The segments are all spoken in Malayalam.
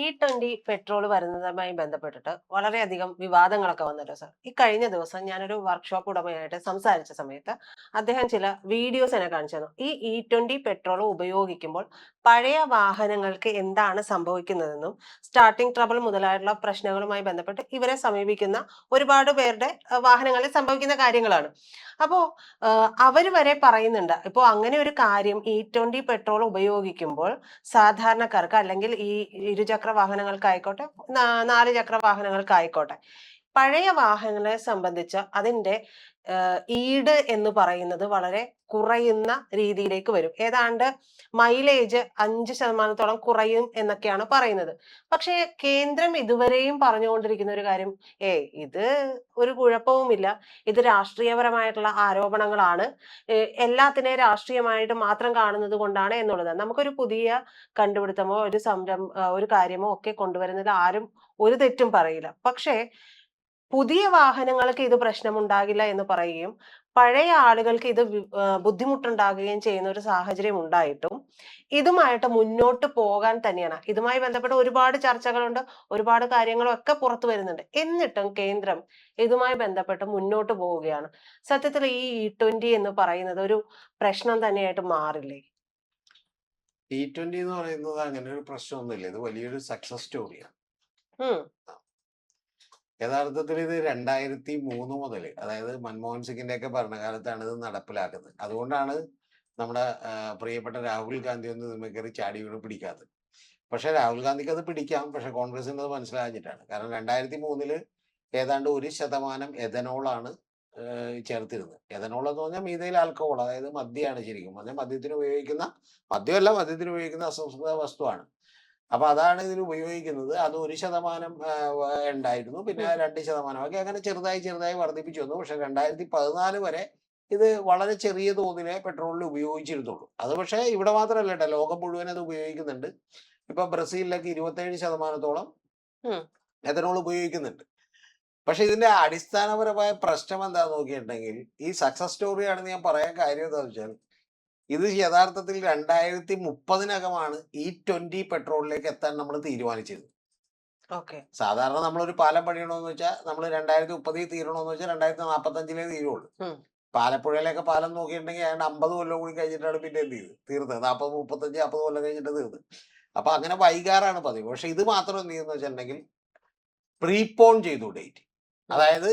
E20 പെട്രോൾ വരുന്നതുമായി ബന്ധപ്പെട്ടിട്ട് വളരെയധികം വിവാദങ്ങളൊക്കെ വന്നല്ലോ സാർ. ഈ കഴിഞ്ഞ ദിവസം ഞാനൊരു വർക്ക്ഷോപ്പ് ഉടമയായിട്ട് സംസാരിച്ച സമയത്ത് അദ്ദേഹം ചില വീഡിയോസ് എന്നെ കാണിച്ചു തന്നു. ഈ E20 പെട്രോൾ ഉപയോഗിക്കുമ്പോൾ പഴയ വാഹനങ്ങൾക്ക് എന്താണ് സംഭവിക്കുന്നതെന്നും സ്റ്റാർട്ടിംഗ് ട്രബിൾ മുതലായിട്ടുള്ള പ്രശ്നങ്ങളുമായി ബന്ധപ്പെട്ട് ഇവരെ സമീപിക്കുന്ന ഒരുപാട് പേരുടെ വാഹനങ്ങളിൽ സംഭവിക്കുന്ന കാര്യങ്ങളാണ്. അപ്പോ അവര് വരെ പറയുന്നുണ്ട്. ഇപ്പോ അങ്ങനെ ഒരു കാര്യം E20 പെട്രോൾ ഉപയോഗിക്കുമ്പോൾ സാധാരണക്കാർക്ക് അല്ലെങ്കിൽ ഈ ഇരുചക്ര വാഹനങ്ങൾക്കായിക്കോട്ടെ, നാല് ചക്ര വാഹനങ്ങൾക്കായിക്കോട്ടെ, പഴയ വാഹനങ്ങളെ സംബന്ധിച്ച് അതിന്റെ ഈട് എന്ന് പറയുന്നത് വളരെ കുറയുന്ന രീതിയിലേക്ക് വരും. ഏതാണ്ട് മൈലേജ് 5% കുറയും എന്നൊക്കെയാണ് പറയുന്നത്. പക്ഷേ കേന്ദ്രം ഇതുവരെയും പറഞ്ഞുകൊണ്ടിരിക്കുന്ന ഒരു കാര്യം, ഇത് ഒരു കുഴപ്പവുമില്ല, ഇത് രാഷ്ട്രീയപരമായിട്ടുള്ള ആരോപണങ്ങളാണ്, എല്ലാത്തിനെയും രാഷ്ട്രീയമായിട്ട് മാത്രം കാണുന്നത് കൊണ്ടാണ് എന്നുള്ളത്. നമുക്കൊരു പുതിയ കണ്ടുപിടുത്തമോ ഒരു കാര്യമോ ഒക്കെ കൊണ്ടുവരുന്നതിൽ ആരും ഒരു തെറ്റും പറയില്ല. പക്ഷേ പുതിയ വാഹനങ്ങൾക്ക് ഇത് പ്രശ്നമുണ്ടാകില്ല എന്ന് പറയുകയും പഴയ ആളുകൾക്ക് ഇത് ബുദ്ധിമുട്ടുണ്ടാകുകയും ചെയ്യുന്ന ഒരു സാഹചര്യം ഉണ്ടായിട്ടും ഇതുമായിട്ട് മുന്നോട്ട് പോകാൻ തന്നെയാണ്. ഇതുമായി ബന്ധപ്പെട്ട് ഒരുപാട് ചർച്ചകളുണ്ട്, ഒരുപാട് കാര്യങ്ങളും ഒക്കെ പുറത്തു വരുന്നുണ്ട്. എന്നിട്ടും കേന്ദ്രം ഇതുമായി ബന്ധപ്പെട്ട് മുന്നോട്ട് പോവുകയാണ്. സത്യത്തിൽ ഈ E20 എന്ന് പറയുന്നത് ഒരു പ്രശ്നം തന്നെയായിട്ട് മാറില്ലേ? T20 എന്ന് പറയുന്നത് അങ്ങനെ ഒരു പ്രശ്നമൊന്നുമില്ല. ഇത് വലിയൊരു സക്സസ് സ്റ്റോറിയാണ്. ഉം യഥാർത്ഥത്തിൽ ഇത് 2003 മുതൽ, അതായത് മൻമോഹൻ സിംഗിന്റെ ഒക്കെ ഭരണകാലത്താണ് ഇത് നടപ്പിലാക്കുന്നത്. അതുകൊണ്ടാണ് നമ്മുടെ പ്രിയപ്പെട്ട രാഹുൽ ഗാന്ധി ഒന്നും ഇതിന്മേൽ കയറി ചാടി വീണ് പിടിക്കാത്തത്. പക്ഷെ രാഹുൽ ഗാന്ധിക്ക് അത് പിടിക്കാം, പക്ഷെ കോൺഗ്രസിന് അത് മനസ്സിലാഞ്ഞിട്ടാണ്. കാരണം 2003 ഏതാണ്ട് 1% എഥനോളാണ് ചേർത്തിരുന്നത്. എഥനോൾ എന്ന് പറഞ്ഞാൽ മീഥൈൽ ആൽക്കഹോൾ, അതായത് മദ്യമാണ്. ശരിക്കും പറഞ്ഞാൽ മദ്യത്തിന് ഉപയോഗിക്കുന്ന, മദ്യമല്ല, മദ്യത്തിന് ഉപയോഗിക്കുന്ന അസംസ്കൃത വസ്തുവാണ്. അപ്പൊ അതാണ് ഇതിൽ ഉപയോഗിക്കുന്നത്. അത് 1% ഉണ്ടായിരുന്നു, പിന്നെ 2% ഒക്കെ അങ്ങനെ ചെറുതായി ചെറുതായി വർദ്ധിപ്പിച്ചു വന്നു. പക്ഷെ 2014 വരെ ഇത് വളരെ ചെറിയ തോതിലെ പെട്രോളിൽ ഉപയോഗിച്ചിരുന്നുള്ളൂ. അത് പക്ഷേ ഇവിടെ മാത്രമല്ല കേട്ടോ, ലോകം മുഴുവൻ അത് ഉപയോഗിക്കുന്നുണ്ട്. ഇപ്പൊ ബ്രസീലിലൊക്കെ 27%-ഓളം എഥനോൾ ഉപയോഗിക്കുന്നുണ്ട്. പക്ഷെ ഇതിന്റെ അടിസ്ഥാനപരമായ പ്രശ്നം എന്താന്ന് നോക്കിയിട്ടുണ്ടെങ്കിൽ, ഈ സക്സസ് സ്റ്റോറിയാണെന്ന് ഞാൻ പറയാൻ കാര്യം എന്താണെന്ന് വെച്ചാൽ, ഇത് യഥാർത്ഥത്തിൽ 2030-നകമാണ് E20 പെട്രോളിലേക്ക് എത്താൻ നമ്മൾ തീരുമാനിച്ചത്. സാധാരണ നമ്മളൊരു പാലം പണിയണമെന്ന് വെച്ചാൽ നമ്മൾ 2030 തീരണമെന്ന് വെച്ചാൽ 2045 തീരുള്ളൂ. ആലപ്പുഴയിലൊക്കെ പാലം നോക്കിയിട്ടുണ്ടെങ്കിൽ ഏതാണ്ട് 50 കൊല്ലം കൂടി കഴിഞ്ഞിട്ടാണ് പിന്നെ എന്ത് ചെയ്ത് തീർന്നത്. 40, 35, 40 കൊല്ലം കഴിഞ്ഞിട്ട് തീർന്നത്. അപ്പൊ അങ്ങനെ വൈകാറാണ് പതിവ്. പക്ഷെ ഇത് മാത്രം എന്ത് ചെയ്യുന്ന വെച്ചിട്ടുണ്ടെങ്കിൽ പ്രീപോൺ ചെയ്തു ഡേറ്റ്. അതായത്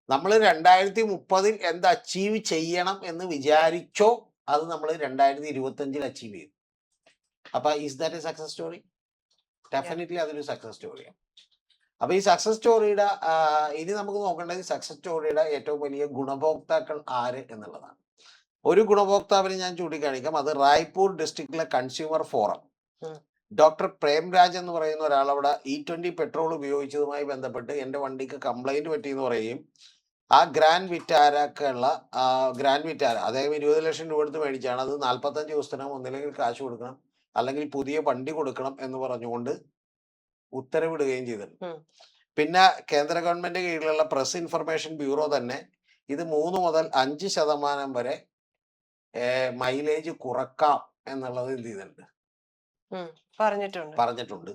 നമ്മൾ 2030 എന്ത് അച്ചീവ് ചെയ്യണം എന്ന് വിചാരിച്ചോ അത് നമ്മൾ 2025 അച്ചീവ് ചെയ്തു. അപ്പൊ is that A success story? Definitely അതൊരു സക്സസ് സ്റ്റോറിയാണ്. അപ്പൊ ഈ സക്സസ് സ്റ്റോറിയുടെ ഇനി നമുക്ക് നോക്കേണ്ടത് സക്സസ് സ്റ്റോറിയുടെ ഏറ്റവും വലിയ ഗുണഭോക്താക്കൾ ആര് എന്നുള്ളതാണ്. ഒരു ഗുണഭോക്താവിനെ ഞാൻ ചൂണ്ടിക്കാണിക്കാം. അത് റായ്പൂർ ഡിസ്ട്രിക്റ്റിലെ കൺസ്യൂമർ ഫോറം ഡോക്ടർ പ്രേംരാജ് എന്ന് പറയുന്ന ഒരാൾ അവിടെ E20 പെട്രോൾ ഉപയോഗിച്ചതുമായി ബന്ധപ്പെട്ട് എൻ്റെ വണ്ടിക്ക് കംപ്ലൈന്റ് പറ്റിയെന്ന് പറയുകയും ആ ഗ്രാൻഡ് വിറ്റാരക്കുള്ള ഗ്രാൻഡ് വിറ്റാര അദ്ദേഹം 20 ലക്ഷം രൂപ എടുത്ത് മേടിച്ചാണ്. അത് 45 ദിവസത്തിനകം ഒന്നില്ലെങ്കിൽ കാശ് കൊടുക്കണം, അല്ലെങ്കിൽ പുതിയ വണ്ടി കൊടുക്കണം എന്ന് പറഞ്ഞുകൊണ്ട് ഉത്തരവിടുകയും ചെയ്തിട്ടുണ്ട്. പിന്നെ കേന്ദ്ര ഗവൺമെന്റ് കീഴിലുള്ള പ്രസ് ഇൻഫർമേഷൻ ബ്യൂറോ തന്നെ ഇത് 3 മുതൽ 5% വരെ മൈലേജ് കുറക്കാം എന്നുള്ളത് എന്ത് ചെയ്തിട്ടുണ്ട്, പറഞ്ഞിട്ടുണ്ട്.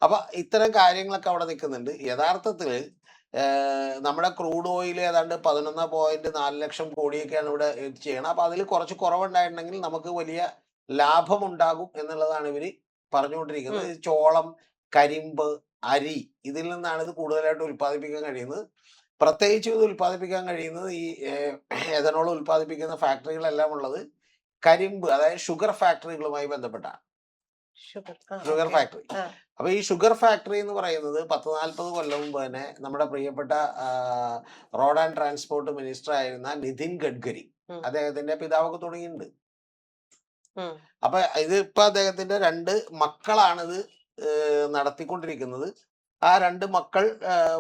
അപ്പൊ ഇത്തരം കാര്യങ്ങളൊക്കെ അവിടെ നിൽക്കുന്നുണ്ട്. യഥാർത്ഥത്തിൽ നമ്മുടെ ക്രൂഡ് ഓയിൽ ഏതാണ്ട് 11.4 ലക്ഷം കോടിയൊക്കെയാണ് ഇവിടെ ചെയ്യണം. അപ്പൊ അതിൽ കുറച്ച് കുറവുണ്ടായിട്ടുണ്ടെങ്കിൽ നമുക്ക് വലിയ ലാഭമുണ്ടാകും എന്നുള്ളതാണ് ഇവര് പറഞ്ഞുകൊണ്ടിരിക്കുന്നത്. ചോളം, കരിമ്പ്, അരി, ഇതിൽ നിന്നാണ് ഇത് കൂടുതലായിട്ട് ഉൽപ്പാദിപ്പിക്കാൻ കഴിയുന്നത്. പ്രത്യേകിച്ച് ഇത് ഉൽപ്പാദിപ്പിക്കാൻ കഴിയുന്നത് ഈ എഥനോൾ ഉൽപ്പാദിപ്പിക്കുന്ന ഫാക്ടറികളെല്ലാം ഉള്ളത് കരിമ്പ്, അതായത് ഷുഗർ ഫാക്ടറികളുമായി ബന്ധപ്പെട്ടാണ്. Sugar factory. അപ്പൊ ഈ ഷുഗർ ഫാക്ടറി എന്ന് പറയുന്നത് 10-40 കൊല്ലം മുമ്പ് തന്നെ നമ്മുടെ പ്രിയപ്പെട്ട റോഡ് ആൻഡ് ട്രാൻസ്പോർട്ട് മിനിസ്റ്റർ ആയിരുന്ന നിതിൻ ഗഡ്കരി, അദ്ദേഹത്തിന്റെ പിതാവൊക്കെ തുടങ്ങിയിട്ടുണ്ട്. അപ്പൊ ഇത് ഇപ്പൊ അദ്ദേഹത്തിന്റെ 2 മക്കളാണിത് നടത്തിക്കൊണ്ടിരിക്കുന്നത്. ആ 2 മക്കൾ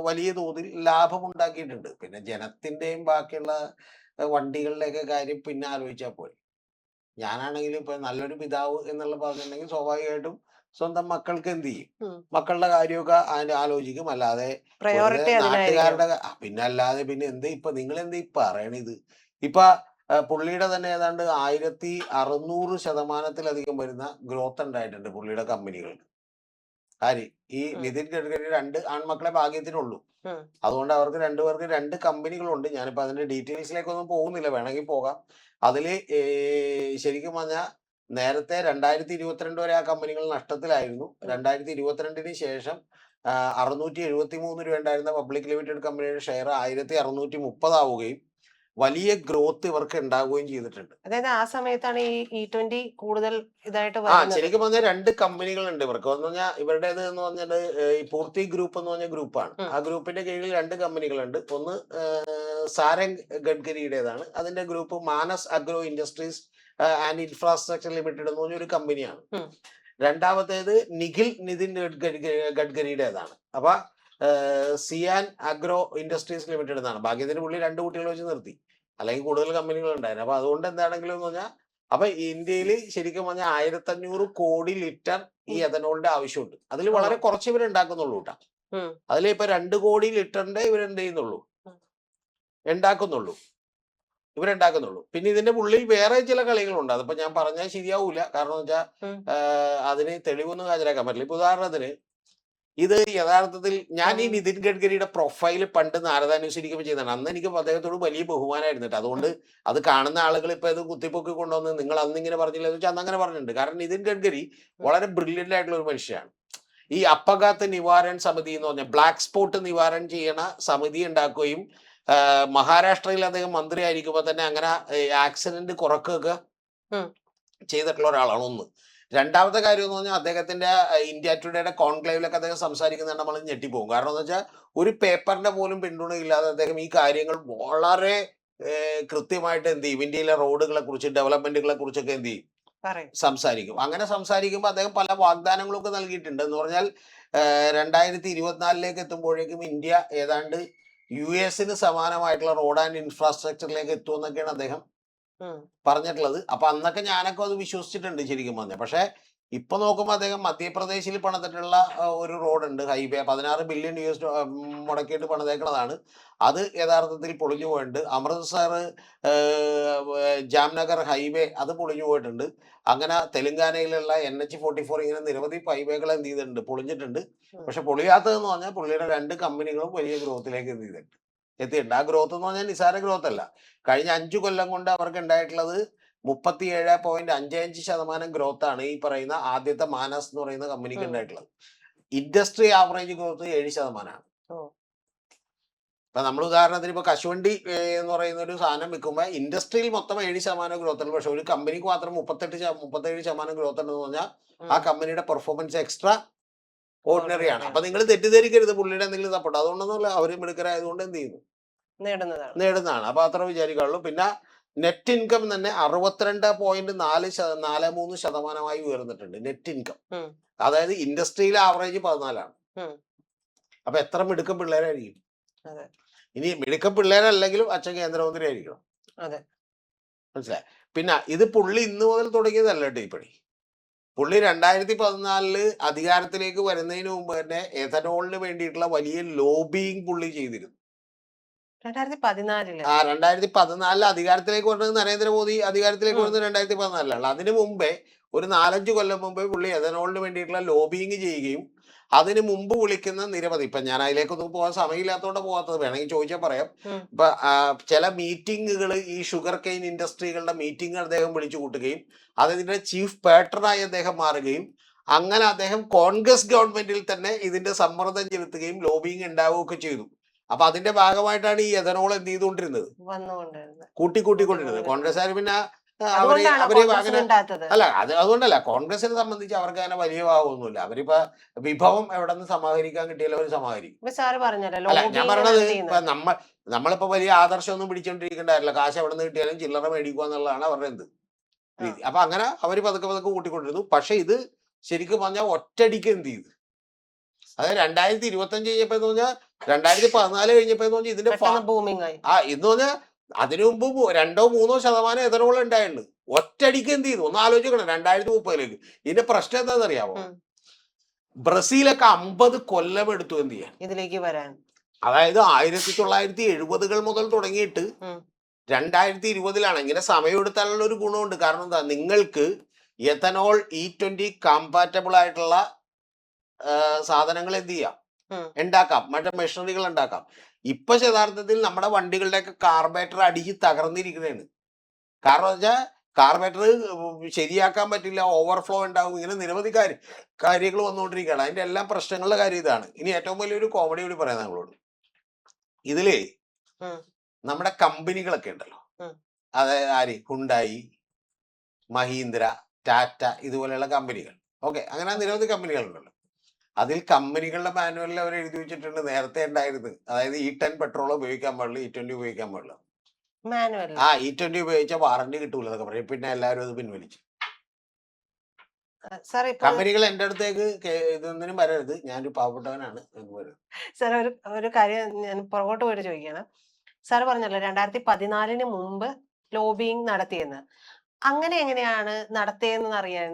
വലിയ തോതിൽ ലാഭം ഉണ്ടാക്കിയിട്ടുണ്ട്. പിന്നെ ജനത്തിന്റെയും ബാക്കിയുള്ള വണ്ടികളുടെയൊക്കെ കാര്യം പിന്നെ ആലോചിച്ചാൽ പോയി. ഞാനാണെങ്കിലും ഇപ്പൊ നല്ലൊരു പിതാവ് എന്നുള്ള പറഞ്ഞിട്ടുണ്ടെങ്കിൽ സ്വാഭാവികമായിട്ടും സ്വന്തം മക്കൾക്ക് എന്ത് ചെയ്യും, മക്കളുടെ കാര്യമൊക്കെ ആലോചിക്കും. അല്ലാതെ നാട്ടുകാരുടെ പിന്നെ അല്ലാതെ പിന്നെ എന്ത് ഇപ്പൊ നിങ്ങൾ എന്ത് പറയണിത്? ഇപ്പൊ പുള്ളിയുടെ തന്നെ ഏതാണ്ട് 1600% വരുന്ന ഗ്രോത്ത് ഉണ്ടായിട്ടുണ്ട് പുള്ളിയുടെ കമ്പനികൾക്ക്. ആര് ഈ ഉം. നിതിൻ ഗഡ്കരി 2 ആൺമക്കളെ ഭാഗ്യത്തിനുള്ളൂ. ഉം. അതുകൊണ്ട് അവർക്ക് രണ്ടുപേർക്ക് 2 കമ്പനികളുണ്ട്. ഞാനിപ്പോ അതിന്റെ ഡീറ്റെയിൽസിലേക്കൊന്നും പോകുന്നില്ല, വേണമെങ്കിൽ പോകാം. അതില് ശരിക്കും പറഞ്ഞാൽ നേരത്തെ 2022 വരെ ആ കമ്പനികൾ നഷ്ടത്തിലായിരുന്നു. 2022 ശേഷം 673 രൂപ ഉണ്ടായിരുന്ന പബ്ലിക് ലിമിറ്റഡ് കമ്പനിയുടെ ഷെയർ 1630 ആവുകയും വലിയ ഗ്രോത്ത് ഇവർക്ക് ഉണ്ടാവുകയും ചെയ്തിട്ടുണ്ട്. അതായത് ആ സമയത്താണ് ഈ E20 കൂടുതൽ ഇതായിട്ട് ആ വരുന്നത്. ശരിക്കും പറഞ്ഞാൽ 2 കമ്പനികളുണ്ട് ഇവർക്ക്. എന്ന് പറഞ്ഞാൽ ഇവരുടേത് എന്ന് പറഞ്ഞാൽ ഈ പൂർത്തി ഗ്രൂപ്പ് എന്ന് പറഞ്ഞ ഗ്രൂപ്പാണ്. ആ ഗ്രൂപ്പിന്റെ കീഴിൽ 2 കമ്പനികളുണ്ട്. ഒന്ന് സാരംഗ് ഗഡ്കരിയുടേതാണ്. അതിന്റെ group Manas agro industries and infrastructure limited എന്ന് പറഞ്ഞ ഒരു കമ്പനിയാണ്. രണ്ടാമത്തേത് നിതിൻ ഗഡ്കരിയുടേതാണ്. അപ്പൊ സിയാൻ അഗ്രോ ഇൻഡസ്ട്രീസ് ലിമിറ്റഡ് എന്നാണ്. ഭാഗ്യത്തിന് പുള്ളി 2 കുട്ടികൾ വെച്ച് നിർത്തി, അല്ലെങ്കിൽ കൂടുതൽ കമ്പനികൾ ഉണ്ടായിരുന്നു. അപ്പൊ അതുകൊണ്ട് എന്താണെങ്കിലും എന്ന് പറഞ്ഞാൽ അപ്പൊ ഇന്ത്യയിൽ ശരിക്കും പറഞ്ഞാൽ 1500 കോടി ലിറ്റർ ഈ എഥനോളിന്റെ ആവശ്യമുണ്ട്. അതിൽ വളരെ കുറച്ച് ഇവർ ഉണ്ടാക്കുന്നുള്ളൂ കേട്ടോ. അതിൽ ഇപ്പൊ 2 കോടി ലിറ്ററിന്റെ ഇവരെന്ത് ചെയ്യുന്നുള്ളൂ, ഉണ്ടാക്കുന്നുള്ളൂ. പിന്നെ ഇതിന്റെ ഉള്ളിൽ വേറെ ചില കളികളുണ്ട്. അതിപ്പോ ഞാൻ പറഞ്ഞാൽ ശരിയാവൂല. കാരണം എന്ന് വെച്ചാൽ അതിന് തെളിവൊന്നും ഹാജരാക്കാൻ പറ്റില്ല. ഇപ്പൊ ഉദാഹരണത്തിന് ഇത് യഥാർത്ഥത്തിൽ ഞാൻ ഈ നിതിൻ ഗഡ്കരിയുടെ പ്രൊഫൈൽ പണ്ട് നാരദ ന്യൂസ് ഇരിക്കുമ്പോൾ ചെയ്തതാണ്. അന്ന് എനിക്ക് അദ്ദേഹത്തോട് വലിയ ബഹുമാനമായിരുന്നു കേട്ടോ. അതുകൊണ്ട് അത് കാണുന്ന ആളുകൾ ഇപ്പൊ ഇത് കുത്തിപ്പൊക്കി കൊണ്ടുവന്ന് നിങ്ങൾ അന്ന് ഇങ്ങനെ പറഞ്ഞില്ല എന്ന് വെച്ചാൽ അന്ന് അങ്ങനെ പറഞ്ഞിട്ടുണ്ട്. കാരണം നിതിൻ ഗഡ്കരി വളരെ ബ്രില്യന്റ് ആയിട്ടുള്ള ഒരു മനുഷ്യനാണ്. ഈ അപഘാത നിവാരൺ സമിതി എന്ന് പറഞ്ഞ ബ്ലാക്ക് സ്പോട്ട് നിവാരണം ചെയ്യണ സമിതി ഉണ്ടാക്കുകയും മഹാരാഷ്ട്രയിൽ അദ്ദേഹം മന്ത്രി ആയിരിക്കുമ്പോൾ തന്നെ അങ്ങനെ ആക്സിഡന്റ് കുറക്കുകയൊക്കെ ചെയ്തിട്ടുള്ള ഒരാളാണ് ഒന്ന്. രണ്ടാമത്തെ കാര്യം എന്ന് പറഞ്ഞാൽ അദ്ദേഹത്തിന്റെ ഇന്ത്യ ടുഡേയുടെ കോൺക്ലേവിലൊക്കെ അദ്ദേഹം സംസാരിക്കുന്നത് നമ്മൾ ഞെട്ടിപ്പോകും. കാരണം എന്ന് വെച്ചാൽ ഒരു പേപ്പറിന്റെ പോലും പിന്തുണയില്ലാതെ അദ്ദേഹം ഈ കാര്യങ്ങൾ വളരെ കൃത്യമായിട്ട് എന്ത് ചെയ്യും, ഇന്ത്യയിലെ റോഡുകളെ കുറിച്ച് ഡെവലപ്മെന്റുകളെ കുറിച്ചൊക്കെ എന്ത് ചെയ്യും, സംസാരിക്കും. അങ്ങനെ സംസാരിക്കുമ്പോൾ അദ്ദേഹം പല വാഗ്ദാനങ്ങളൊക്കെ നൽകിയിട്ടുണ്ട്. എന്ന് പറഞ്ഞാൽ 2024 എത്തുമ്പോഴേക്കും ഇന്ത്യ ഏതാണ്ട് US സമാനമായിട്ടുള്ള റോഡ് ആൻഡ് ഇൻഫ്രാസ്ട്രക്ചറിലേക്ക് എത്തുമെന്നൊക്കെയാണ് അദ്ദേഹം പറഞ്ഞിട്ടുള്ളത്. അപ്പൊ അന്നൊക്കെ ഞാനൊക്കെ അത് വിശ്വസിച്ചിട്ടുണ്ട് ശരിക്കും പറഞ്ഞത്. പക്ഷെ ഇപ്പൊ നോക്കുമ്പോൾ അദ്ദേഹം മധ്യപ്രദേശിൽ പണിതിട്ടുള്ള ഒരു റോഡുണ്ട്, ഹൈവേ, 16 ബില്യൺ US മുടക്കിയിട്ട് പണിതേക്കുന്നതാണ്. അത് യഥാർത്ഥത്തിൽ പൊളിഞ്ഞു പോയിട്ടുണ്ട്. അമൃത്സർ ജാംനഗർ ഹൈവേ അത് പൊളിഞ്ഞു പോയിട്ടുണ്ട്. അങ്ങനെ തെലങ്കാനയിലുള്ള NH44 ഇങ്ങനെ നിരവധി ഹൈവേകൾ എന്ത് ചെയ്തിട്ടുണ്ട്, പൊളിഞ്ഞിട്ടുണ്ട്. പക്ഷെ പൊളിയാത്തതെന്ന് പറഞ്ഞാൽ പുള്ളിയുടെ 2 കമ്പനികളും വലിയ ഗ്രോത്തിലേക്ക് എന്ത് ചെയ്തിട്ടുണ്ട്, എത്തിയിട്ടുണ്ട്. ആ ഗ്രോത്ത് എന്ന് പറഞ്ഞാൽ നിസാര ഗ്രോത്ത് അല്ല. കഴിഞ്ഞ 5 കൊല്ലം കൊണ്ട് അവർക്ക് ഉണ്ടായിട്ടുള്ളത് 37.55% ഗ്രോത്ത് ആണ് ഈ പറയുന്ന ആദ്യത്തെ മാനസ് എന്ന് പറയുന്ന കമ്പനിക്ക് ഉണ്ടായിട്ടുള്ളത്. Industry average growth 7%. ഇപ്പൊ നമ്മൾ ഉദാഹരണത്തിന് ഇപ്പൊ കശുവണ്ടി എന്ന് പറയുന്ന ഒരു സാധനം വിൽക്കുമ്പോൾ ഇൻഡസ്ട്രിയിൽ മൊത്തം 7% ഗ്രോത്ത് ഉണ്ട്. പക്ഷെ ഒരു കമ്പനിക്ക് മാത്രം 37% ഗ്രോത്ത് ഉണ്ടെന്ന് പറഞ്ഞാൽ ആ കമ്പനിയുടെ പെർഫോമൻസ് എക്സ്ട്രാ ഓർഡിനറി ആണ്. അപ്പൊ നിങ്ങൾ തെറ്റിദ്ധരിക്കരുത് പുള്ളിയുടെ എന്തെങ്കിലും സപ്പോർട്ട്. അതുകൊണ്ടൊന്നുമല്ല, അവര് മിടുക്കരായതുകൊണ്ട് എന്ത് ചെയ്യുന്നു, നേടുന്നതാണ്. അപ്പൊ അത്ര വിചാരിക്കാറുള്ളൂ. പിന്നെ നെറ്റ് ഇൻകം തന്നെ 62.43% ഉയർന്നിട്ടുണ്ട് നെറ്റ് ഇൻകം. അതായത് ഇൻഡസ്ട്രിയിലെ ആവറേജ് 14 അപ്പൊ എത്ര മിടുക്കം പിള്ളേരായിരിക്കും. ഇനി മിടുക്കം പിള്ളേരല്ലെങ്കിലും അച്ഛൻ കേന്ദ്രമന്ത്രി ആയിരിക്കണം, മനസ്സിലായി. പിന്നെ ഇത് പുള്ളി ഇന്ന് മുതൽ തുടങ്ങിയതല്ല കേട്ടോ ഈ പണി. പുള്ളി 2014 അധികാരത്തിലേക്ക് വരുന്നതിന് മുമ്പ് തന്നെ എഥനോളിന് വേണ്ടിയിട്ടുള്ള വലിയ ലോബിയിങ് പുള്ളി ചെയ്തിരുന്നു. 2014 അധികാരത്തിലേക്ക് വരുന്നത് നരേന്ദ്രമോദി അധികാരത്തിലേക്ക് വരുന്നത് 2014 അതിനു മുമ്പേ ഒരു 4-5 കൊല്ലം മുമ്പേ പുള്ളി എഥനോളിന് വേണ്ടിയിട്ടുള്ള ലോബിയിങ് ചെയ്യുകയും അതിന് മുമ്പ് വിളിക്കുന്ന നിരവധി, ഇപ്പൊ ഞാൻ അതിലേക്കൊന്നും പോകാൻ സമയമില്ലാത്തതുകൊണ്ട് പോകാത്തത്, വേണമെങ്കിൽ ചോദിച്ചാൽ പറയാം. ഇപ്പൊ ചില മീറ്റിങ്ങുകൾ, ഈ ഷുഗർ കെയിൻ ഇൻഡസ്ട്രികളുടെ മീറ്റിംഗ് അദ്ദേഹം വിളിച്ചു കൂട്ടുകയും അതിന്റെ ചീഫ് പാട്രണായി അദ്ദേഹം മാറുകയും അങ്ങനെ അദ്ദേഹം കോൺഗ്രസ് ഗവൺമെന്റിൽ തന്നെ ഇതിന്റെ സമ്മർദ്ദം ചെലുത്തുകയും ലോബിയിങ് ഉണ്ടാവുകയൊക്കെ ചെയ്തു. അപ്പൊ അതിന്റെ ഭാഗമായിട്ടാണ് ഈ എഥനോൾ എന്ത് ചെയ്തുകൊണ്ടിരുന്നത്, കൂട്ടിക്കൊണ്ടിരുന്നത്. കോൺഗ്രസ്സുകാർ പിന്നെ അവര് അങ്ങനെ അല്ല, അതുകൊണ്ടല്ല, കോൺഗ്രസിനെ സംബന്ധിച്ച് അവർക്ക് അങ്ങനെ വലിയ ഭാവമൊന്നുമില്ല. അവരിപ്പോ വിഭവം എവിടെ നിന്ന് സമാഹരിക്കാൻ കിട്ടിയാലും അവർ സമാഹരിക്കും. അല്ല, ഞാൻ പറയണത് ഇപ്പൊ നമ്മളിപ്പോ വലിയ ആദർശമൊന്നും പിടിച്ചോണ്ടിരിക്കേണ്ടതല്ല. കാശ് എവിടെ നിന്ന് കിട്ടിയാലും ചില്ലറ മേടിക്കുക എന്നുള്ളതാണ് അവരുടെ എന്ത് രീതി. അപ്പൊ അങ്ങനെ അവര് പതുക്കെ കൂട്ടിക്കൊണ്ടിരുന്നു. പക്ഷെ ഇത് ശരിക്കും പറഞ്ഞാൽ ഒറ്റയടിക്ക് എന്ത് ചെയ്തു, അതായത് 2025 കഴിഞ്ഞപ്പോ എന്ന് പറഞ്ഞാൽ 2014 കഴിഞ്ഞപ്പോ എന്ന് പറഞ്ഞാൽ ഇതിന്റെ ഇന്ന് പറഞ്ഞാൽ അതിനു മുമ്പ് 2-3% എഥനോൾ ഉണ്ടായിട്ടുണ്ട്. ഒറ്റയടിക്ക് എന്ത് ചെയ്തു ഒന്ന് ആലോചിക്കണം. 2030 ഇതിന്റെ പ്രശ്നം എന്താണെന്ന് അറിയാമോ? ബ്രസീലൊക്കെ 50 കൊല്ലം എടുത്തു എന്ത് ചെയ്യാൻ ഇതിലേക്ക് വരാൻ. അതായത് 1970 മുതൽ തുടങ്ങിയിട്ട് 2020 ഇങ്ങനെ സമയം എടുത്താലുള്ള ഒരു ഗുണമുണ്ട്. കാരണം എന്താ, നിങ്ങൾക്ക് എഥനോൾ E20 കമ്പാറ്റബിൾ ആയിട്ടുള്ള സാധനങ്ങൾ എന്ത് ചെയ്യാം, ഉം. ഉണ്ടാക്കാം, മറ്റേ മെഷീനറികൾ ഉണ്ടാക്കാം. ഇപ്പൊ യഥാർത്ഥത്തിൽ നമ്മുടെ വണ്ടികളുടെയൊക്കെ കാർബേറ്റർ അടിച്ച് തകർന്നിരിക്കുകയാണ്. കാരണം വെച്ചാൽ കാർബേറ്റർ ശരിയാക്കാൻ പറ്റില്ല, ഓവർഫ്ലോ ഉണ്ടാവും, ഇങ്ങനെ നിരവധി കാര്യങ്ങൾ വന്നുകൊണ്ടിരിക്കുകയാണ്. അതിന്റെ എല്ലാം പ്രശ്നങ്ങളുടെ കാര്യം ഇതാണ്. ഇനി ഏറ്റവും വലിയൊരു കോമഡി കൂടി പറയാം നമ്മളോട്. ഇതിലേ ഉം. നമ്മുടെ കമ്പനികളൊക്കെ ഉണ്ടല്ലോ, ഉം. അതായത് ആര്, ഹുണ്ടായി, മഹീന്ദ്ര, ടാറ്റ, ഇതുപോലെയുള്ള കമ്പനികൾ. ഓക്കെ, അങ്ങനെ നിരവധി കമ്പനികളുണ്ടല്ലോ. അതിൽ കമ്പനികളുടെ മാനുവലിൽ അവർ എഴുതി വെച്ചിട്ടുണ്ട്, നേരത്തെ ഉണ്ടായിരുന്നു, അതായത് E10 പെട്രോൾ ഉപയോഗിക്കാൻ പാടില്ല, E20 ഉപയോഗിക്കാൻ പാടില്ല. മാനുവൽ E20 ഉപയോഗിച്ച വാറണ്ടി കിട്ടൂല എന്നൊക്കെ പറയും. പിന്നെ എല്ലാവരും അത് പിൻവലിച്ചു. സാർ ഇപ്പോൾ കമ്പനികൾ എൻ്റെ അടുത്തേക്ക് ഇതൊന്നിനും വരരുത്, ഞാനൊരു പാവപ്പെട്ടവനാണ് എന്ന് പറയും. സാർ ഒരു കാര്യം ഞാൻ പുറകോട്ട് പോയിട്ട് ചോദിക്കുകയാണ്. സാർ പറഞ്ഞല്ലോ 2014 മുമ്പ് ലോബിയിങ് നടത്തിയെന്ന്. അങ്ങനെ എങ്ങനെയാണ് നടത്തിയതെന്ന് അറിയാൻ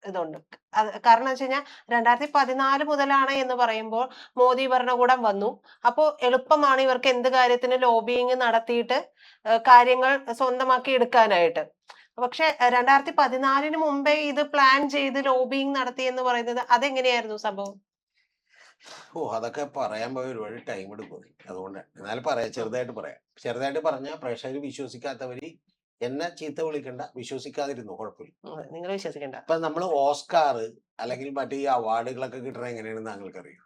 ഇതുണ്ട്. കാരണം വെച്ച് കഴിഞ്ഞാൽ 2014 മുതലാണ് എന്ന് പറയുമ്പോൾ മോദി ഭരണകൂടം വന്നു. അപ്പോ എളുപ്പമാണ് ഇവർക്ക് എന്ത് കാര്യത്തിന് ലോബിയിങ് നടത്തിയിട്ട് കാര്യങ്ങൾ സ്വന്തമാക്കി എടുക്കാനായിട്ട്. പക്ഷെ 2014 മുമ്പേ ഇത് പ്ലാൻ ചെയ്ത് ലോബിയിങ് നടത്തി എന്ന് പറയുന്നത് അതെങ്ങനെയായിരുന്നു സംഭവം? അതൊക്കെ പറയാൻ പോയ ഒരുപാട് ടൈം എടുക്കും. അതുകൊണ്ട് എന്നാലും പറയാം, ചെറുതായിട്ട് പറഞ്ഞാൽ പ്രേക്ഷകർ വിശ്വസിക്കാത്തവര് എന്നെ ചീത്ത വിളിക്കണ്ട, വിശ്വസിക്കാതിരുന്നു, കുഴപ്പമില്ല. നിങ്ങൾ വിശ്വസിക്കണ്ട. ഇപ്പൊ നമ്മൾ ഓസ്കാർ അല്ലെങ്കിൽ മറ്റേ ഈ അവാർഡുകളൊക്കെ കിട്ടണ എങ്ങനെയാണെന്ന് താങ്കൾക്കറിയാം?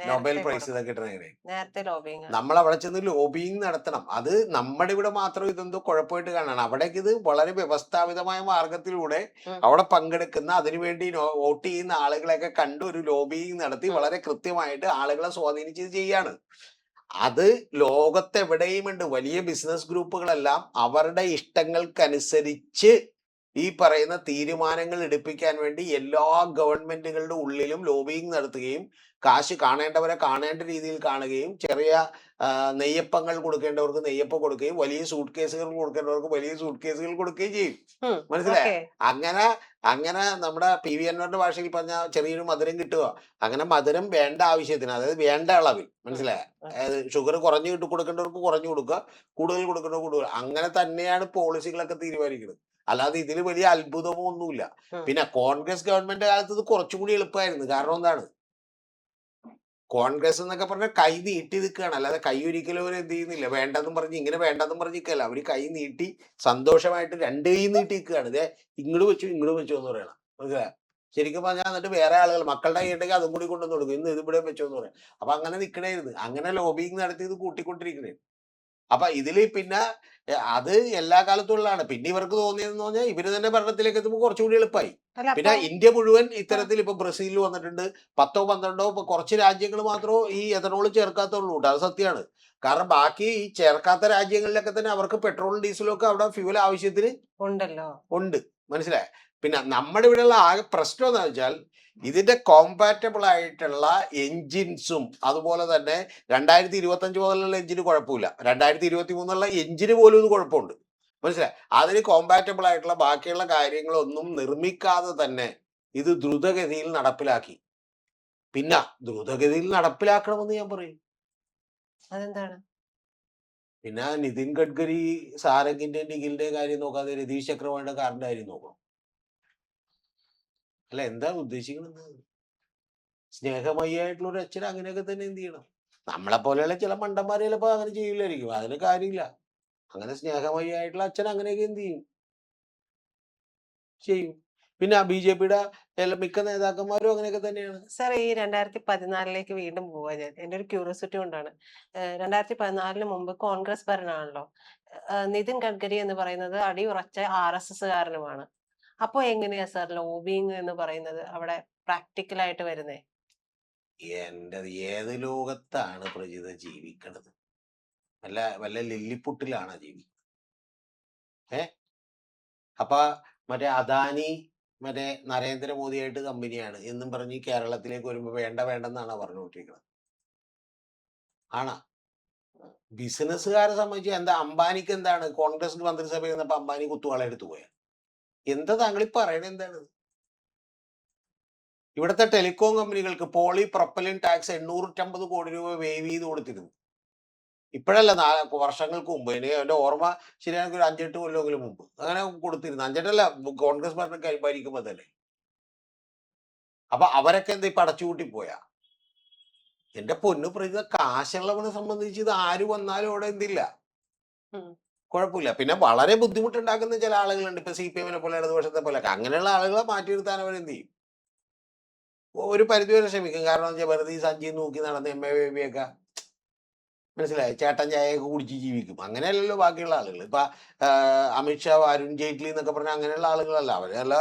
നൊബേൽ പ്രൈസ് ഇതൊക്കെ കിട്ടണ എങ്ങനെയാണ്? നേരത്തെ ലോബിയിങ്. നമ്മൾ അവിടെ ചെന്ന് ലോബിയിങ് നടത്തണം. അത് നമ്മുടെ ഇവിടെ മാത്രം ഇതെന്തോ കുഴപ്പമായിട്ട് കാണണം. അവിടേക്ക് ഇത് വളരെ വ്യവസ്ഥാപിതമായ മാർഗത്തിലൂടെ അവിടെ പങ്കെടുക്കുന്ന, അതിനുവേണ്ടി വോട്ട് ചെയ്യുന്ന ആളുകളെയൊക്കെ കണ്ട് ഒരു ലോബിയിങ് നടത്തി വളരെ കൃത്യമായിട്ട് ആളുകളെ സ്വാധീനിച്ച് ചെയ്യാണ്. അത് ലോകത്തെവിടെയുമുണ്ട്. വലിയ ബിസിനസ് ഗ്രൂപ്പുകളെല്ലാം അവരുടെ ഇഷ്ടങ്ങൾക്കനുസരിച്ച് ഈ പറയുന്ന തീരുമാനങ്ങൾ എടുപ്പിക്കാൻ വേണ്ടി എല്ലാ ഗവൺമെന്റുകളുടെ ഉള്ളിലും ലോബിയിങ് നടത്തുകയും കാശ് കാണേണ്ടവരെ കാണേണ്ട രീതിയിൽ കാണുകയും ചെറിയ നെയ്യപ്പങ്ങൾ കൊടുക്കേണ്ടവർക്ക് നെയ്യപ്പം കൊടുക്കുകയും വലിയ സൂട്ട് കേസുകൾ കൊടുക്കേണ്ടവർക്ക് വലിയ സൂട്ട് കേസുകൾ കൊടുക്കുകയും ചെയ്യും. മനസ്സിലായി? അങ്ങനെ നമ്മുടെ PV അൻവറിന്റെ ഭാഷയിൽ പറഞ്ഞ ചെറിയൊരു മധുരം കിട്ടുക. അങ്ങനെ മധുരം വേണ്ട ആവശ്യത്തിന്, അതായത് വേണ്ട അളവിൽ, മനസ്സിലായ? അതായത് ഷുഗർ കുറഞ്ഞു കൊടുക്കേണ്ടവർക്ക് കുറഞ്ഞു കൊടുക്കുക, കൂടുതൽ കൊടുക്കേണ്ടവർക്ക് കൂടുതൽ. അങ്ങനെ തന്നെയാണ് പോളിസികളൊക്കെ തീരുമാനിക്കുന്നത്. അല്ലാതെ ഇതിൽ വലിയ അത്ഭുതമോ ഒന്നുമില്ല. പിന്നെ കോൺഗ്രസ് ഗവൺമെന്റ് കാലത്ത് ഇത് കുറച്ചുകൂടി എളുപ്പമായിരുന്നു. കാരണം എന്താണ്? കോൺഗ്രസ് എന്നൊക്കെ പറഞ്ഞാൽ കൈ നീട്ടി നിൽക്കുകയാണ്, അല്ലാതെ കൈ ഒരിക്കലും അവർ എന്ത് ചെയ്യുന്നില്ല, വേണ്ടെന്നും പറഞ്ഞ് ഇങ്ങനെ വേണ്ടെന്നും പറഞ്ഞ് നിൽക്കല്ല. അവര് കൈ നീട്ടി സന്തോഷമായിട്ട് രണ്ട് കൈ നീട്ടി നിൽക്കുകയാണ്. ഇതേ ഇങ്ങോട്ട് വെച്ചു എന്ന് പറയണം. മനസ്സിലായോ? ശരിക്കും പറഞ്ഞാൽ എന്നിട്ട് വേറെ ആളുകൾ മക്കളുടെ കൈ ഉണ്ടെങ്കിൽ അതും കൂടി കൊണ്ടുവന്ന് കൊടുക്കും, ഇന്ന് ഇതിവിടെ വെച്ചോ എന്ന് പറയാം. അപ്പൊ അങ്ങനെ നിൽക്കണേരുത്. അങ്ങനെ ലോബിങ് നടത്തി ഇത് കൂട്ടിക്കൊണ്ടിരിക്കണേ. അപ്പൊ ഇതില് പിന്നെ അത് എല്ലാ കാലത്തും ഉള്ളതാണ്. പിന്നെ ഇവർക്ക് തോന്നിയതെന്ന് പറഞ്ഞാൽ ഇവര് തന്നെ ഭരണത്തിലേക്ക് എത്തുമ്പോൾ കുറച്ചുകൂടി എളുപ്പമായി. പിന്നെ ഇന്ത്യ മുഴുവൻ ഇത്തരത്തിൽ ഇപ്പൊ ബ്രസീലിൽ വന്നിട്ടുണ്ട്, 10-12 ഇപ്പൊ കുറച്ച് രാജ്യങ്ങൾ മാത്രമേ ഈ എഥനോൾ ചേർക്കാത്തുള്ളൂ. അത് സത്യമാണ്. കാരണം ബാക്കി ഈ ചേർക്കാത്ത രാജ്യങ്ങളിലൊക്കെ തന്നെ അവർക്ക് പെട്രോളും ഡീസലും ഒക്കെ അവിടെ ഫ്യൂൽ ആവശ്യത്തിന് ഉണ്ട്. മനസ്സിലായ? പിന്നെ നമ്മുടെ ഇവിടെയുള്ള ആകെ പ്രശ്നം എന്താ വെച്ചാൽ ഇതിന്റെ കോമ്പാറ്റബിൾ ആയിട്ടുള്ള എൻജിൻസും, അതുപോലെ തന്നെ 2025 മുതലുള്ള എഞ്ചിന് കുഴപ്പമില്ല, 2023 എഞ്ചിന് പോലും ഇത് കുഴപ്പമുണ്ട്. മനസ്സിലായി? അതിന് കോമ്പാറ്റബിൾ ആയിട്ടുള്ള ബാക്കിയുള്ള കാര്യങ്ങളൊന്നും നിർമ്മിക്കാതെ തന്നെ ഇത് ദ്രുതഗതിയിൽ നടപ്പിലാക്കി. പിന്നെ ദ്രുതഗതിയിൽ നടപ്പിലാക്കണമെന്ന് ഞാൻ പറയും. അതെന്താണ്? പിന്നെ നിതിൻ ഗഡ്കരി സാരംഗിന്റെ നിഖിലിന്റെ കാര്യം നോക്കാതെ രതീഷ് ചക്രവർത്തിയുടെ കാറിന്റെ കാര്യം നോക്കണം. അല്ല, എന്താ ഉദ്ദേശിക്കുന്നത്? സ്നേഹമയ്യായിട്ടുള്ള ഒരു അച്ഛൻ അങ്ങനെയൊക്കെ തന്നെ എന്ത് ചെയ്യണം? നമ്മളെ പോലെയുള്ള ചില മണ്ടന്മാരെ ചിലപ്പോൾ അങ്ങനെ ചെയ്യില്ലായിരിക്കും, അതിന് കാര്യമില്ല. അങ്ങനെ സ്നേഹമയ്യായിട്ടുള്ള അച്ഛൻ അങ്ങനെയൊക്കെ എന്ത് ചെയ്യും. പിന്നെ BJPയുടെ മിക്ക നേതാക്കന്മാരും അങ്ങനെയൊക്കെ തന്നെയാണ്. സാർ, ഈ 2014 വീണ്ടും പോവാ ഞാൻ. എന്റെ ഒരു ക്യൂരിയോസിറ്റി കൊണ്ടാണ്. 2014 മുമ്പ് കോൺഗ്രസ് ഭരണമാണല്ലോ. നിതിൻ ഗഡ്കരി എന്ന് പറയുന്നത് അടിയുറച്ച RSS കാരനുമാണ്. അപ്പൊ എങ്ങനെയാ സാർ ലോബിങ് എന്ന് പറയുന്നത് അവിടെ പ്രാക്ടിക്കലായിട്ട് വരുന്നേ? ഏത് ലോകത്താണ് പ്രജിത ജീവിക്കണത്? വല്ല ലില്ലിപ്പുട്ടിലാണ് ജീവിക്കുന്നത്. അപ്പൊ മറ്റേ അദാനി മറ്റേ നരേന്ദ്രമോദിയായിട്ട് കമ്പനിയാണ് എന്നും പറഞ്ഞ് കേരളത്തിലേക്ക് വരുമ്പോ വേണ്ടെന്നാണ് പറഞ്ഞുകൊണ്ടിരിക്കുന്നത്. ആണോ? ബിസിനസ്സുകാരെ സംബന്ധിച്ച് എന്താ? അംബാനിക്ക് എന്താണ് കോൺഗ്രസ് മന്ത്രിസഭയിൽ നിന്നപ്പോ അംബാനി കുത്തുവാള എടുത്തു പോയ? എന്താ താങ്കൾ പറയണത്? എന്താണ്? ഇവിടുത്തെ ടെലികോം കമ്പനികൾക്ക് പോളി പ്രൊപ്പലിൻ ടാക്സ് 850 കോടി രൂപ വേവ് ചെയ്ത് കൊടുത്തിരുന്നു. ഇപ്പോഴല്ല, വർഷങ്ങൾക്ക് മുമ്പ്. എന്റെ ഓർമ്മ ശരിയാണെങ്കിൽ ഒരു 5-8 കൊല്ലമെങ്കിലും മുമ്പ് അങ്ങനെ കൊടുത്തിരുന്നു. 5-8 അല്ല, കോൺഗ്രസ് ഭരണം ഭരിക്കുമ്പോ തന്നെ. അപ്പൊ അവരൊക്കെ എന്താ ഇപ്പൊ അടച്ചുകൂട്ടി പോയാ? എന്റെ പൊന്നു പ്രജിത, കാശുള്ളവനെ സംബന്ധിച്ച് ഇത് ആര് വന്നാലും അവിടെ എന്തില്ല, ഉം. കുഴപ്പമില്ല. പിന്നെ വളരെ ബുദ്ധിമുട്ടുണ്ടാക്കുന്ന ചില ആളുകളുണ്ട്, ഇപ്പൊ CPM പോലെ ഇടതുപക്ഷത്തെ പോലെ. അങ്ങനെയുള്ള ആളുകളെ മാറ്റി നിർത്താൻ അവരെന്ത് ചെയ്യും? ഒരു പരിധിവരെ ശ്രമിക്കും. കാരണം വെച്ചാൽ വെറുതെ ഈ സഞ്ചി നോക്കി നടന്ന് MA BB ഒക്കെ മനസ്സിലായി ചേട്ടൻ ചായയൊക്കെ കുടിച്ച് ജീവിക്കും. അങ്ങനെയല്ലല്ലോ ബാക്കിയുള്ള ആളുകൾ. ഇപ്പൊ അമിത്ഷാ, അരുൺ ജെയ്റ്റ്ലി എന്നൊക്കെ പറഞ്ഞാൽ അങ്ങനെയുള്ള ആളുകളല്ല. അവരെല്ല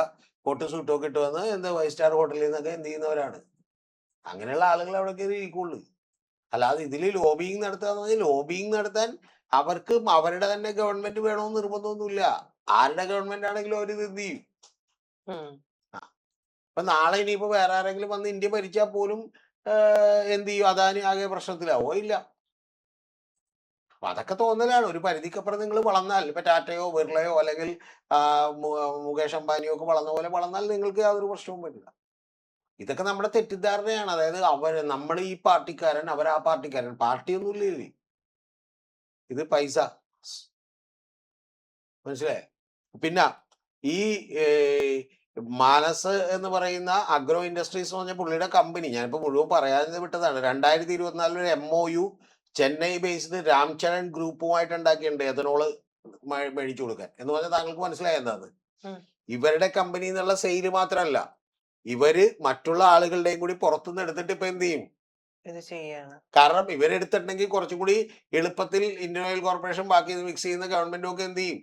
കോട്ട് സൂട്ടൊക്കെ ഇട്ട് വന്ന് എന്താ 5 സ്റ്റാർ ഹോട്ടലിൽ നിന്നൊക്കെ എന്ത് ചെയ്യുന്നവരാണ്. അങ്ങനെയുള്ള ആളുകൾ അവിടെ കയറി ഇരിക്കുള്ളൂ. അല്ലാതെ ഇതിൽ ലോബിങ് നടത്താന്ന് പറഞ്ഞാൽ ലോബിങ് നടത്താൻ അവർക്ക് അവരുടെ തന്നെ ഗവൺമെന്റ് വേണമെന്ന് നിർബന്ധമൊന്നുമില്ല. ആരുടെ ഗവൺമെന്റ് ആണെങ്കിലും അവർ ഇത് എന്ത് ചെയ്യും? ഇപ്പൊ നാളെ ഇനിയിപ്പോ വേറെ ആരെങ്കിലും വന്ന് ഇന്ത്യ ഭരിച്ചാൽ പോലും എന്ത് ചെയ്യും? അദാനി ആകെ പ്രശ്നത്തിലാവോ? ഇല്ല. അപ്പൊ അതൊക്കെ തോന്നലാണ്. ഒരു പരിധിക്കപ്പുറം നിങ്ങൾ വളർന്നാൽ, ഇപ്പൊ ടാറ്റയോ ബിർളയോ അല്ലെങ്കിൽ മുകേഷ് അംബാനിയോ ഒക്കെ വളർന്ന പോലെ വളർന്നാൽ നിങ്ങൾക്ക് യാതൊരു പ്രശ്നവും വരില്ല. ഇതൊക്കെ നമ്മുടെ തെറ്റിദ്ധാരണയാണ്. അതായത് നമ്മൾ ഈ പാർട്ടിക്കാരൻ, അവർ ആ പാർട്ടിക്കാരൻ. പാർട്ടിയൊന്നും ഇല്ലേ, ഇത് പൈസ. മനസ്സിലായേ? പിന്നെ ഈ മാനസ് എന്ന് പറയുന്ന അഗ്രോ ഇൻഡസ്ട്രീസ് എന്ന് പറഞ്ഞ പുള്ളിയുടെ കമ്പനി, ഞാനിപ്പോ മുഴുവൻ പറയാതെ വിട്ടതാണ്. 2024 MOU ചെന്നൈ ബേസ്ഡ് രാംചരൺ ഗ്രൂപ്പുമായിട്ട് ഉണ്ടാക്കിയിട്ടുണ്ട് എഥനോള് മേടിച്ചു കൊടുക്കാൻ. എന്ന് പറഞ്ഞാൽ താങ്കൾക്ക് മനസ്സിലായ എന്താന്ന്? ഇവരുടെ കമ്പനി എന്നുള്ള സെയില് മാത്രമല്ല, ഇവര് മറ്റുള്ള ആളുകളുടെയും കൂടി പുറത്തുനിന്ന് എടുത്തിട്ട് ഇപ്പൊ എന്ത് ചെയ്യും? കാരണം ഇവരെടുത്തിട്ടുണ്ടെങ്കിൽ കുറച്ചും കൂടി എളുപ്പത്തിൽ ഇന്ത്യൻ ഓയിൽ കോർപ്പറേഷൻ ബാക്കി മിക്സ് ചെയ്യുന്ന ഗവൺമെന്റും ഒക്കെ എന്ത് ചെയ്യും?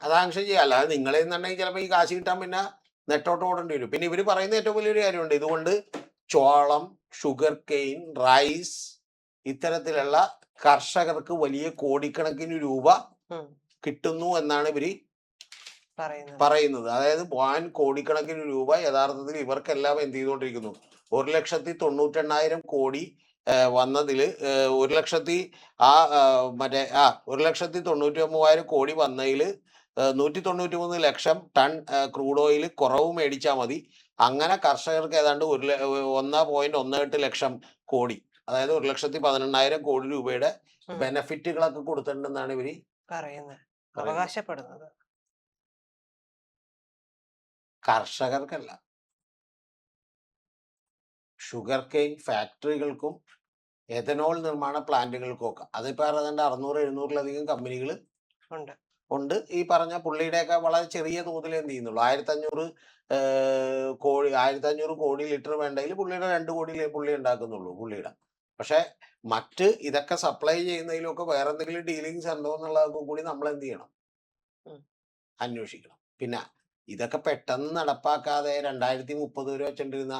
അത് സാങ്ഷൻ ചെയ്യാം. അല്ലാതെ നിങ്ങളെ എന്നുണ്ടെങ്കിൽ ചിലപ്പോൾ ഈ കാശ് കിട്ടാൻ പിന്നെ നെട്ടോട്ട് ഓടേണ്ടി വരും. പിന്നെ ഇവര് പറയുന്ന ഏറ്റവും വലിയൊരു കാര്യമുണ്ട്, ഇതുകൊണ്ട് ചോളം, ഷുഗർ കെയിൻ, റൈസ് ഇത്തരത്തിലുള്ള കർഷകർക്ക് വലിയ കോടിക്കണക്കിന് രൂപ കിട്ടുന്നു എന്നാണ് ഇവര് പറയുന്നത്. അതായത് കോടിക്കണക്കിന് രൂപ യഥാർത്ഥത്തിൽ ഇവർക്കെല്ലാം എന്ത് ചെയ്തുകൊണ്ടിരിക്കുന്നു? 1,98,000 കോടി വന്നതില് 1,93,000 കോടി വന്നതില് 193 ലക്ഷം ടൺ ക്രൂഡ് ഓയിൽ കുറവ് മേടിച്ചാൽ മതി. അങ്ങനെ കർഷകർക്ക് ഏതാണ്ട് 1.18 ലക്ഷം കോടി, അതായത് 1,18,000 കോടി രൂപയുടെ ബെനഫിറ്റുകളൊക്കെ കൊടുത്തിട്ടുണ്ടെന്നാണ് ഇവര് അവകാശപ്പെടുന്നത്. കർഷകർക്കല്ല, ഷുഗർ കെയിൻ ഫാക്ടറികൾക്കും എഥനോൾ നിർമ്മാണ പ്ലാന്റുകൾക്കും ഒക്കെ. അതിപ്പോ ഏതാണ്ട് 600-700-ലധികം കമ്പനികൾ ഉണ്ട്. ഈ പറഞ്ഞ പുള്ളിയുടെയൊക്കെ വളരെ ചെറിയ തോതിൽ എന്ത് ചെയ്യുന്നുള്ളൂ. 1,500 കോടി ലിറ്റർ വേണ്ടതിൽ പുള്ളിയുടെ 2 കോടി പുള്ളി ഉണ്ടാക്കുന്നുള്ളൂ പുള്ളിയുടെ. പക്ഷെ മറ്റ് ഇതൊക്കെ സപ്ലൈ ചെയ്യുന്നതിലൊക്കെ വേറെ എന്തെങ്കിലും ഡീലിങ്സ് ഉണ്ടോ എന്നുള്ളതൊക്കെ കൂടി നമ്മൾ എന്ത് ചെയ്യണം? അന്വേഷിക്കണം. പിന്നെ ഇതൊക്കെ പെട്ടെന്ന് നടപ്പാക്കാതെ 2030 വരെ വെച്ചിട്ടിരുന്ന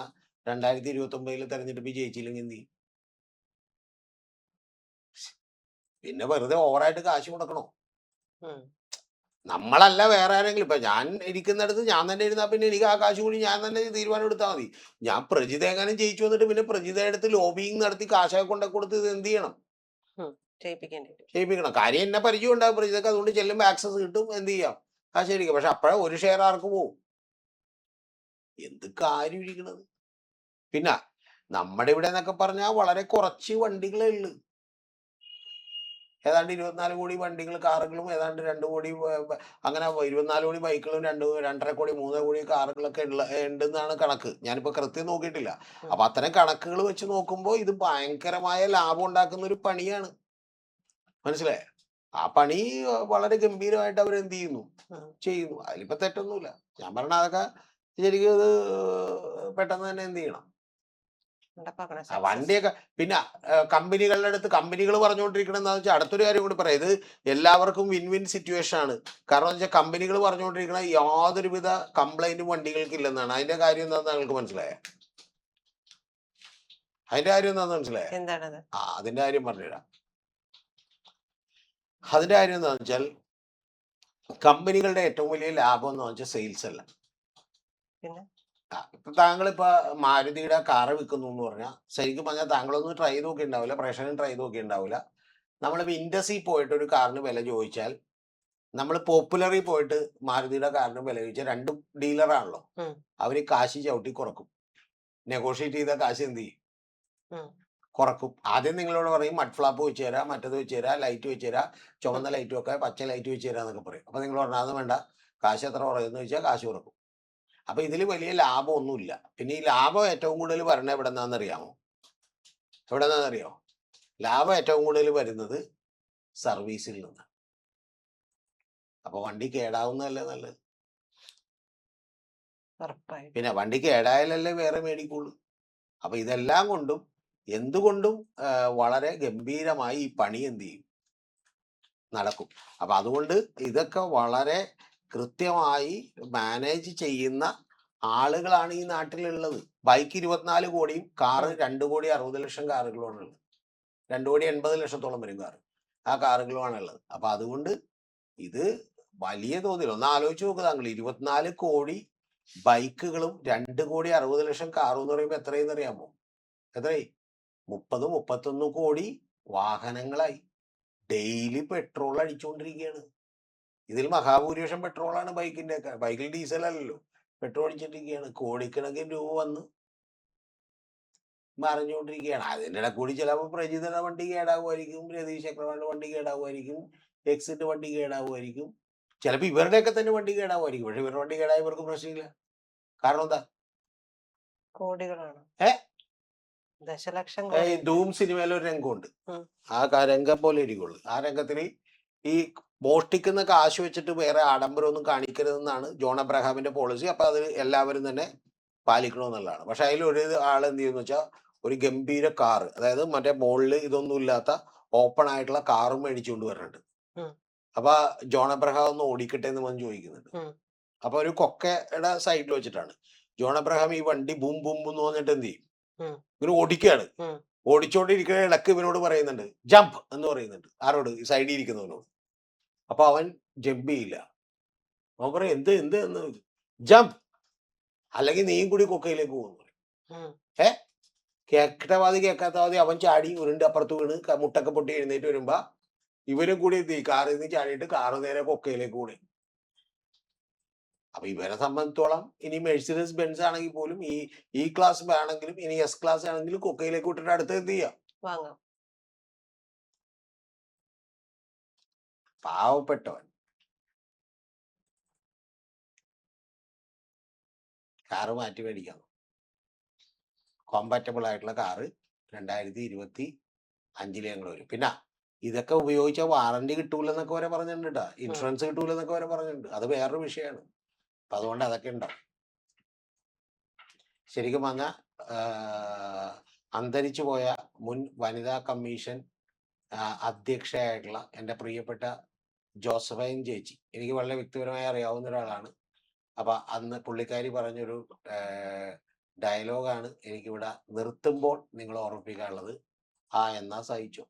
2029 തെരഞ്ഞെടുപ്പ് ജയിച്ചില്ലെങ്കിൽ എന്ത് ചെയ്യും? പിന്നെ വെറുതെ ഓവറായിട്ട് കാശ് മുടക്കണോ? നമ്മളല്ല വേറെ ആരെങ്കിലും. ഇപ്പൊ ഞാൻ ഇരിക്കുന്നിടത്ത് ഞാൻ തന്നെ ഇരുന്നാൽ പിന്നെ എനിക്ക് ആ കാശ് കൂടി ഞാൻ തന്നെ തീരുമാനം എടുത്താൽ മതി. ഞാൻ പ്രജിത എങ്ങാനും ജയിച്ചു വന്നിട്ട് പിന്നെ പ്രജിത എടുത്ത് ലോബിങ് നടത്തി കാശൊക്കെ കൊണ്ടു കൊടുത്ത് ഇത് എന്ത് ചെയ്യണം? ചെയ്യിപ്പിക്കണം. കാര്യം എന്നെ പരിചയം ഉണ്ടാകും പ്രജിതക്ക്. അതുകൊണ്ട് ചെല്ലുമ്പോൾ ആക്സസ് കിട്ടും, എന്ത് ചെയ്യാം, കാശ് ശരിക്കും. പക്ഷെ അപ്പോഴേ ഒരു ഷെയർ ആർക്ക് പോവും? എന്ത് കാര്യം ഇരിക്കണത്? പിന്നെ നമ്മുടെ ഇവിടെ എന്നൊക്കെ പറഞ്ഞാൽ വളരെ കുറച്ച് വണ്ടികളേ ഉള്ളു. ഏതാണ്ട് 24 കോടി വണ്ടികൾ, കാറുകളും ഏതാണ്ട് 2 കോടി, അങ്ങനെ 24 കോടി ബൈക്കുകളും 2.5 കോടി 3 കോടി കാറുകളൊക്കെ ഉണ്ടെന്നാണ് കണക്ക്. ഞാനിപ്പോ കൃത്യം നോക്കിയിട്ടില്ല. അപ്പൊ അത്തരം കണക്കുകൾ വെച്ച് നോക്കുമ്പോൾ ഇത് ഭയങ്കരമായ ലാഭം ഉണ്ടാക്കുന്ന ഒരു പണിയാണ്. മനസ്സിലായേ? ആ പണി വളരെ ഗംഭീരമായിട്ട് അവർ എന്ത് ചെയ്യുന്നു. അതിലിപ്പോ തെറ്റൊന്നുമില്ല. ഞാൻ പറഞ്ഞ അതൊക്കെ ശരിക്കും ഇത് പെട്ടെന്ന് തന്നെ എന്ത് ചെയ്യണം, വണ്ടിയൊക്കെ. പിന്നെ കമ്പനികളുടെ അടുത്ത് കമ്പനികൾ പറഞ്ഞുകൊണ്ടിരിക്കണം എന്താണെന്ന് വെച്ചാൽ അടുത്തൊരു കാര്യം കൂടി പറയാം. ഇത് എല്ലാവർക്കും വിൻ വിൻ സിറ്റുവേഷൻ ആണ്. കാരണം എന്ന് വെച്ചാൽ കമ്പനികൾ പറഞ്ഞുകൊണ്ടിരിക്കണ യാതൊരുവിധ കംപ്ലൈന്റും വണ്ടികൾക്ക് ഇല്ലെന്നാണ്. അതിന്റെ കാര്യം എന്താണെന്ന് നിങ്ങൾക്ക് മനസ്സിലായോ? അതിന്റെ കാര്യം എന്താണെന്ന് മനസ്സിലായോ? അതിന്റെ കാര്യം പറഞ്ഞുതരാം. അതിന്റെ കാര്യം എന്താണെന്ന് വെച്ചാൽ കമ്പനികളുടെ ഏറ്റവും വലിയ ലാഭം എന്ന് വെച്ചാൽ സെയിൽസ് അല്ല. ഇപ്പൊ താങ്കളിപ്പോ മാരുതിയുടെ കാറ് വിൽക്കുന്നു എന്ന് പറഞ്ഞാൽ ശരിക്കും പറഞ്ഞാൽ താങ്കളൊന്നും ട്രൈ നോക്കി ഉണ്ടാവില്ല, പ്രേക്ഷകനും ട്രൈ നോക്കി ഉണ്ടാവില്ല. നമ്മളിപ്പോ ഇൻഡസിൽ പോയിട്ട് ഒരു കാറിന് വില ചോദിച്ചാൽ, നമ്മൾ പോപ്പുലറിൽ പോയിട്ട് മാരുതിയുടെ കാറിന് വില ചോദിച്ചാൽ രണ്ടും ഡീലറാണല്ലോ. അവര് കാശ് ചവിട്ടി കുറക്കും. നെഗോഷിയേറ്റ് ചെയ്ത കാശ് എന്ത് ചെയ്യും? കുറക്കും. ആദ്യം നിങ്ങളോട് പറയും മഡ് ഫ്ലാപ്പ് വെച്ച് തരാം, മറ്റത് വെച്ച് തരാം, ലൈറ്റ് വെച്ച് തരാം, ചുവന്ന ലൈറ്റ് വെക്കാം, പച്ച ലൈറ്റ് വെച്ച് തരാം എന്നൊക്കെ പറയും. അപ്പൊ നിങ്ങൾ പറഞ്ഞാൽ അത് വേണ്ട, കാശ് എത്ര കുറയുമെന്ന് ചോദിച്ചാൽ കാശ് കുറക്കും. അപ്പൊ ഇതിൽ വലിയ ലാഭമൊന്നുമില്ല. പിന്നെ ഈ ലാഭം ഏറ്റവും കൂടുതൽ പറഞ്ഞ എവിടെ നിന്നാണെന്നറിയാമോ? എവിടെ നിന്നാണെന്നറിയാമോ? ലാഭം ഏറ്റവും കൂടുതൽ വരുന്നത് സർവീസിൽ നിന്ന്. അപ്പൊ വണ്ടി കേടാവുന്നതല്ലേ നല്ലത്. ഉറപ്പായും. പിന്നെ വണ്ടി കേടായാലല്ലേ വേറെ മേടിക്കുള്ളൂ. അപ്പൊ ഇതെല്ലാം കൊണ്ടും എന്തുകൊണ്ടും വളരെ ഗംഭീരമായി ഈ പണി എന്ത് ചെയ്യും, നടക്കും. അപ്പൊ അതുകൊണ്ട് ഇതൊക്കെ വളരെ കൃത്യമായി മാനേജ് ചെയ്യുന്ന ആളുകളാണ് ഈ നാട്ടിലുള്ളത്. ബൈക്ക് 24 കോടിയും കാറ് 2,60,00,000 കാറുകളുമാണ് ഉള്ളത്. 2,80,00,000 വരും കാറ്. ആ കാറുകളുമാണ് ഉള്ളത്. അപ്പൊ അതുകൊണ്ട് ഇത് വലിയ തോതിൽ ഒന്ന് ആലോചിച്ച് നോക്കുക താങ്കൾ. 24 കോടി ബൈക്കുകളും 2,60,00,000 കാറും എന്ന് പറയുമ്പോൾ എത്രയെന്ന് അറിയാമോ? എത്രയായി? 30-31 കോടി വാഹനങ്ങളായി. Daily petrol അടിച്ചുകൊണ്ടിരിക്കുകയാണ്. ഇതിൽ മഹാഭൂരിപക്ഷം പെട്രോളാണ് ബൈക്കിന്റെ ഒക്കെ. ബൈക്കിൽ ഡീസൽ അല്ലല്ലോ, പെട്രോൾ അടിച്ചിട്ടിരിക്കുകയാണ്. കോടിക്കണക്കിന് രൂപ വന്ന് മറിഞ്ഞുകൊണ്ടിരിക്കുകയാണ്. അതിൻ്റെ ഇടയിൽ കൂടി ചിലപ്പോൾ പ്രജിതയുടെ വണ്ടി കേടാവുമായിരിക്കും, രതീഷ് ചക്രവാളിന്റെ വണ്ടി കേടാവുമായിരിക്കും, എക്സിറ്റ് വണ്ടി കേടാവുമായിരിക്കും, ചിലപ്പോൾ ഇവരുടെയൊക്കെ തന്നെ വണ്ടി കേടാവുമായിരിക്കും. പക്ഷെ ഇവരുടെ വണ്ടി കേടായ ഇവർക്ക് പ്രശ്നമില്ല. കാരണം എന്താ? കോടികളാണ്. ദശലക്ഷം ഈ ധൂം സിനിമയിൽ ഒരു രംഗമുണ്ട്. ആ രംഗം പോലെ ഇരിക്കുള്ളൂ. ആ രംഗത്തിൽ ഈ മോഷ്ടിക്കുന്ന കാശ് വെച്ചിട്ട് വേറെ ആഡംബരമൊന്നും കാണിക്കരുതെന്നാണ് ജോൺ അബ്രഹാമിന്റെ പോളിസി. അപ്പൊ അത് എല്ലാവരും തന്നെ പാലിക്കണമെന്നുള്ളതാണ്. പക്ഷെ അതിൽ ഒരു ആൾ എന്ത് ചെയ്യുന്ന വെച്ചാൽ ഒരു ഗംഭീര കാറ്, അതായത് മറ്റേ മുകളിൽ ഇതൊന്നും ഇല്ലാത്ത ഓപ്പൺ ആയിട്ടുള്ള കാറും മേടിച്ചുകൊണ്ട് വരുന്നുണ്ട്. അപ്പൊ ജോൺ അബ്രഹാം ഒന്ന് ഓടിക്കട്ടെ എന്ന് വന്ന് ചോദിക്കുന്നുണ്ട്. അപ്പൊ ഒരു കൊക്കയുടെ സൈഡിൽ വെച്ചിട്ടാണ് ജോൺ അബ്രഹാം ഈ വണ്ടി ബൂം ബൂം എന്ന് പറഞ്ഞിട്ട് എന്ത് ചെയ്യും, ഇവര് ഓടിക്കുകയാണ്. ഓടിച്ചോണ്ടിരിക്കുന്ന ഇടക്ക് ഇവനോട് പറയുന്നുണ്ട് ജമ്പ് എന്ന് പറയുന്നുണ്ട്. ആരോട്? ഈ സൈഡിൽ ഇരിക്കുന്നവനോട്. അപ്പൊ അവൻ ജമ്പ് ചെയ്യില്ല. അവൻ പറയും എന്ത് എന്ത് എന്ന്, ജമ്പ്, അല്ലെങ്കിൽ നീയും കൂടി കൊക്കയിലേക്ക് പോകുന്നു. കേട്ടവാതി കേൾക്കാത്തവാതി അവൻ ചാടി ഉരുണ്ട് അപ്പുറത്ത് വീണ് മുട്ടൊക്കെ പൊട്ടി എഴുന്നേറ്റ് വരുമ്പോ ഇവരും കൂടി എന്ത് ചെയ്യും, കാറിൽ നിന്ന് ചാടിയിട്ട് കാറ് നേരെ കൊക്കയിലേക്ക് കൂടി. അപ്പൊ ഇവരെ സംബന്ധിച്ചോളം ഇനി മെഴ്സിഡസ് ബെൻസ് ആണെങ്കിൽ പോലും ഈ ക്ലാസ് ആണെങ്കിലും ഇനി എസ് ക്ലാസ് ആണെങ്കിലും കൊക്കയിലേക്ക് വിട്ടിട്ട് അടുത്ത് എന്ത് ചെയ്യാം, വാങ്ങാം. പാവപ്പെട്ടവൻ കാറ് മാറ്റി മേടിക്കാം. കോമ്പാറ്റബിൾ ആയിട്ടുള്ള കാറ് 2025 ഞങ്ങൾ വരും. പിന്നെ ഇതൊക്കെ ഉപയോഗിച്ചാൽ വാറണ്ടി കിട്ടൂലെന്നൊക്കെ വരെ പറഞ്ഞിട്ടുണ്ട് കേട്ടോ, ഇൻഷുറൻസ് കിട്ടൂലെന്നൊക്കെ വരെ പറഞ്ഞിട്ടുണ്ട്. അത് വേറൊരു വിഷയമാണ്. അപ്പൊ അതുകൊണ്ട് അതൊക്കെ ഉണ്ടാവും. ശരിക്കും പറഞ്ഞാൽ അന്തരിച്ചു പോയ മുൻ വനിതാ കമ്മീഷൻ അധ്യക്ഷയായിട്ടുള്ള എൻ്റെ പ്രിയപ്പെട്ട ജോസഫൈൻ ചേച്ചി എനിക്ക് വളരെ വ്യക്തിപരമായി അറിയാവുന്ന ഒരാളാണ്. അപ്പൊ അന്ന് പുള്ളിക്കാരി പറഞ്ഞൊരു ഡയലോഗാണ് എനിക്കിവിടെ നിർത്തുമ്പോൾ നിങ്ങൾ ഓർമ്മിപ്പിക്കാനുള്ളത്. എന്നാ സഹിച്ചോ.